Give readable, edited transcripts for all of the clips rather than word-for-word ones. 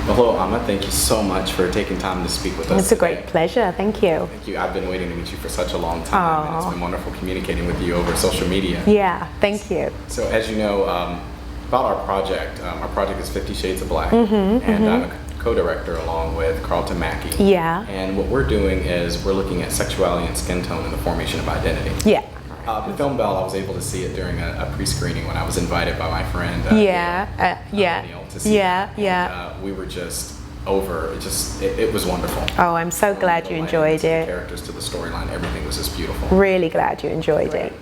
Well, hello, Amma. Thank you so much for taking time to speak with us. It's a great pleasure. Thank you. Thank you. I've been waiting to meet you for such a long time, and it's been wonderful communicating with you over social media. Yeah, thank you. So, as you know, about our project is 50 Shades of Black, and I'm a co-director along with Carlton Mackey. Yeah. And what we're doing is we're looking at sexuality and skin tone in the formation of identity. Yeah. The film Belle, I was able to see it during a pre-screening when I was invited by my friend. To see it. We were just over. It was wonderful. Oh, I'm so glad you enjoyed it. The characters to the storyline, everything was just beautiful. Really glad you enjoyed it.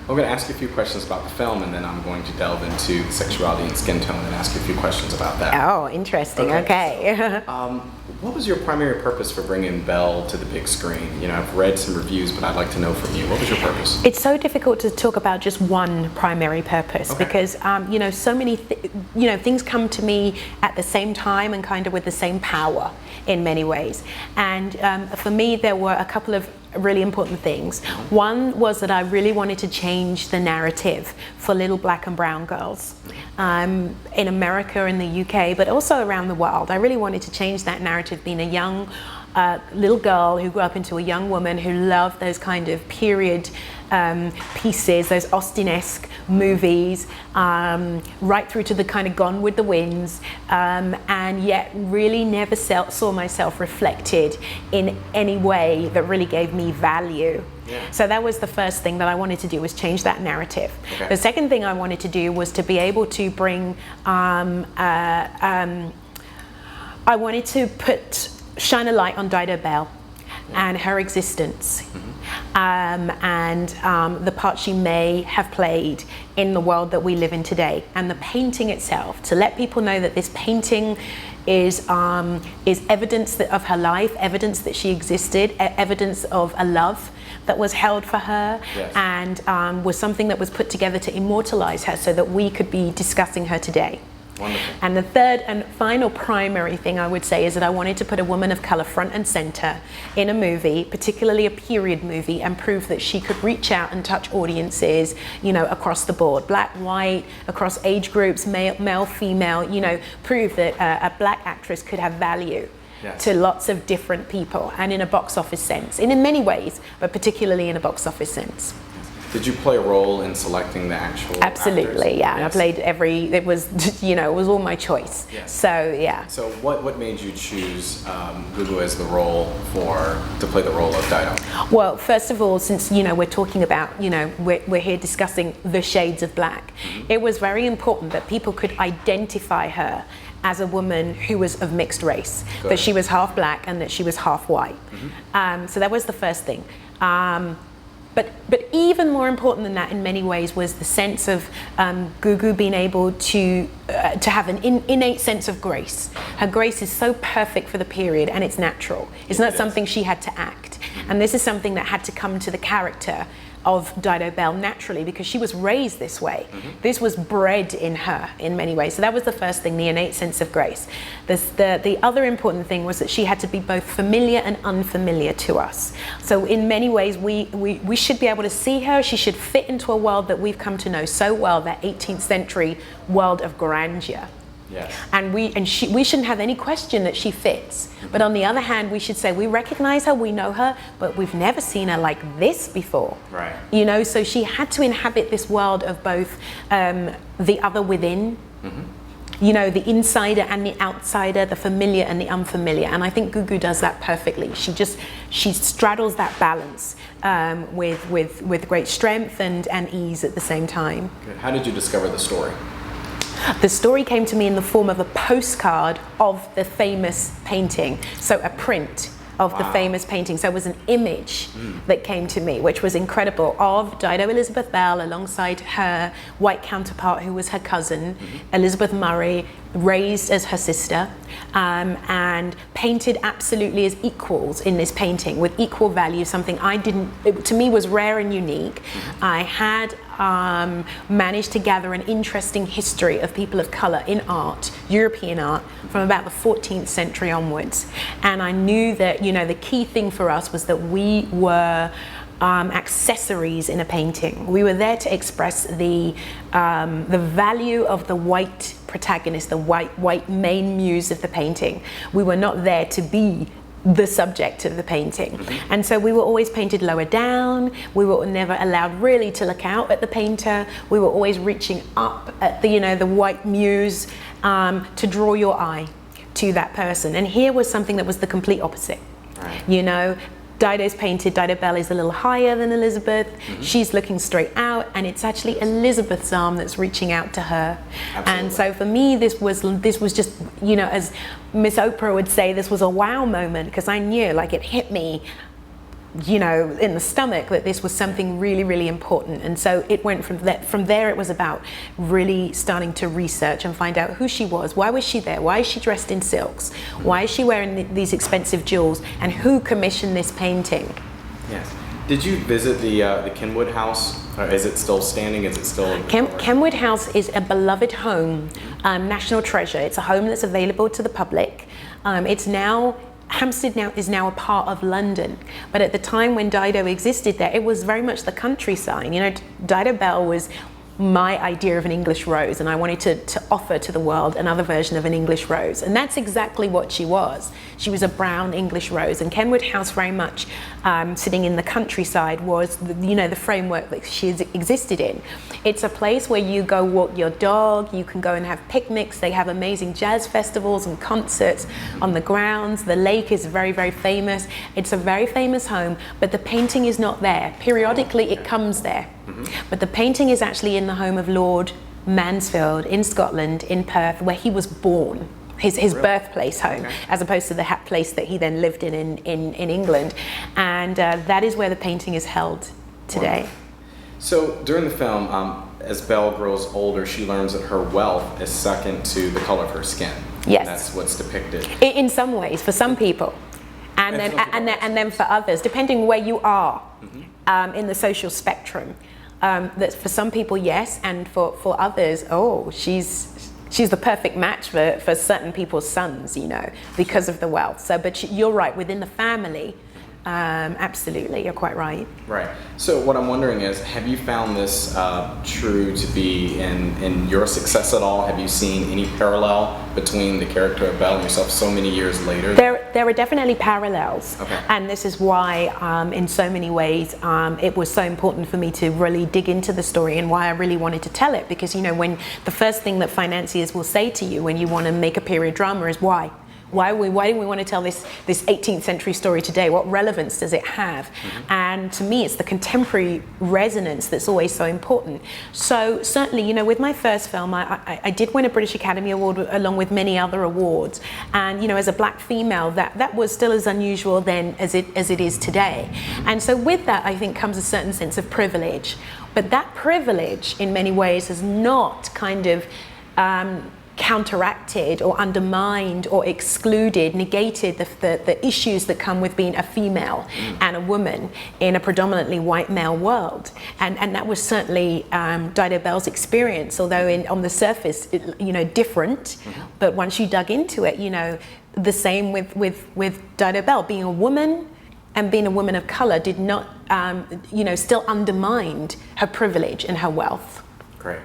I'm going to ask you a few questions about the film, and then I'm going to delve into sexuality and skin tone and ask you a few questions about that. Oh, interesting. Okay. So, what was your primary purpose for bringing Belle to the big screen? You know, I've read some reviews, but I'd like to know from you. What was your purpose? It's so difficult to talk about just one primary purpose because, you know, so many, things come to me at the same time and kind of with the same power in many ways. And for me, there were a couple of really important things. One was that I really wanted to change the narrative for little black and brown girls in America, in the UK, but also around the world. I really wanted to change that narrative, being a young little girl who grew up into a young woman who loved those kind of period pieces, those Austen-esque movies, right through to the kind of Gone with the Winds, and yet really never saw myself reflected in any way that really gave me value. Yeah. So that was the first thing that I wanted to do, was change that narrative. The second thing I wanted to do was to be able to bring, I wanted to shine a light on Dido Belle and her existence, and the part she may have played in the world that we live in today, and the painting itself, to let people know that this painting is evidence of her life, evidence that she existed, evidence of a love that was held for her, and was something that was put together to immortalize her so that we could be discussing her today. Wonderful. And the third and final primary thing I would say is that I wanted to put a woman of color front and center in a movie, particularly a period movie, and prove that she could reach out and touch audiences, you know, across the board, black, white, across age groups, male, female, you know, prove that a black actress could have value. Yes. To lots of different people, and in a box office sense, and in many ways, but particularly in a box office sense. Did you play a role in selecting the actual Absolutely, actors? yeah. Yes. I played it was, you know, it was all my choice. Yes. So, yeah. So what made you choose Gugu as the role to play the role of Dido? Well, first of all, since, you know, we're talking about, you know, we're here discussing the shades of black, it was very important that people could identify her as a woman who was of mixed race, that she was half black and that she was half white. So that was the first thing. But even more important than that in many ways was the sense of Gugu being able to have an innate sense of grace. Her grace is so perfect for the period, and it's natural. It's not something she had to act. And this is something that had to come to the character of Dido Belle naturally, because she was raised this way. This was bred in her in many ways. So that was the first thing, the innate sense of grace. The other important thing was that she had to be both familiar and unfamiliar to us. So in many ways, we should be able to see her. She should fit into a world that we've come to know so well, that 18th century world of grandeur. Yes. And we shouldn't have any question that she fits. But on the other hand, we should say we recognize her, we know her, but we've never seen her like this before. Right. You know, so she had to inhabit this world of both the other within, you know, the insider and the outsider, the familiar and the unfamiliar. And I think Gugu does that perfectly. She straddles that balance with great strength and ease at the same time. Good. How did you discover the story? The story came to me in the form of a postcard of the famous painting, so a print of the famous painting. So it was an image that came to me, which was incredible, of Dido Elizabeth Belle alongside her white counterpart, who was her cousin, Elizabeth Murray, raised as her sister, and painted absolutely as equals in this painting with equal value, something to me was rare and unique. I had managed to gather an interesting history of people of color in art, European art, from about the 14th century onwards. And I knew that, you know, the key thing for us was that we were accessories in a painting. We were there to express the value of the white protagonist, the white main muse of the painting. We were not there to be the subject of the painting. And so we were always painted lower down. We were never allowed really to look out at the painter. We were always reaching up at the, the white muse to draw your eye to that person. And here was something that was the complete opposite. Right. Dido's painted, Belle is a little higher than Elizabeth. She's looking straight out, and it's actually Elizabeth's arm that's reaching out to her. Absolutely. And so for me, this was just, as Miss Oprah would say, this was a wow moment, because I knew, like, it hit me, in the stomach, that this was something really, really important. And so it went from there. It was about really starting to research and find out who she was. Why was she there? Why is she dressed in silks? Why is she wearing these expensive jewels? And who commissioned this painting? Yes. Did you visit the Kenwood house? Or is it still standing? Is it still? Kenwood House is a beloved home, national treasure. It's a home that's available to the public. Hampstead is now a part of London, but at the time when Dido existed there, it was very much the countryside. Dido Belle was my idea of an English rose, and I wanted to offer to the world another version of an English rose, and that's exactly what she was. She was a brown English rose, and Kenwood House, very much sitting in the countryside, was the framework that she existed in. It's a place where you go walk your dog, you can go and have picnics. They have amazing jazz festivals and concerts on the grounds. The lake is very, very famous. It's a very famous home, but the painting is not there. Periodically it comes there. But the painting is actually in the home of Lord Mansfield in Scotland, in Perth, where he was born, his birthplace home, as opposed to the place that he then lived in England. And that is where the painting is held today. Wonderful. So during the film, as Belle grows older, she learns that her wealth is second to the color of her skin. Yes. And that's what's depicted. In some ways, for some people. And then for others, depending where you are in the social spectrum. That for some people, yes, and for others, she's the perfect match for certain people's sons, because of the wealth. So, but you're right, within the family, absolutely, you're quite right. Right. So what I'm wondering is, have you found this true to be in your success at all? Have you seen any parallel between the character of Belle and yourself so many years later? There are definitely parallels, and this is why in so many ways it was so important for me to really dig into the story, and why I really wanted to tell it, because when the first thing that financiers will say to you when you want to make a period drama is why? Why do we want to tell this 18th century story today? What relevance does it have? And to me, it's the contemporary resonance that's always so important. So certainly, with my first film, I did win a British Academy Award along with many other awards. And as a black female, that was still as unusual then as it is today. And so with that, I think, comes a certain sense of privilege. But that privilege, in many ways, has not kind of counteracted or undermined or excluded, negated the issues that come with being a female and a woman in a predominantly white male world. And that was certainly Dido Belle's experience, although on the surface, different. But once you dug into it, the same with Dido Belle. Being a woman and being a woman of color did not, still undermined her privilege and her wealth. Great.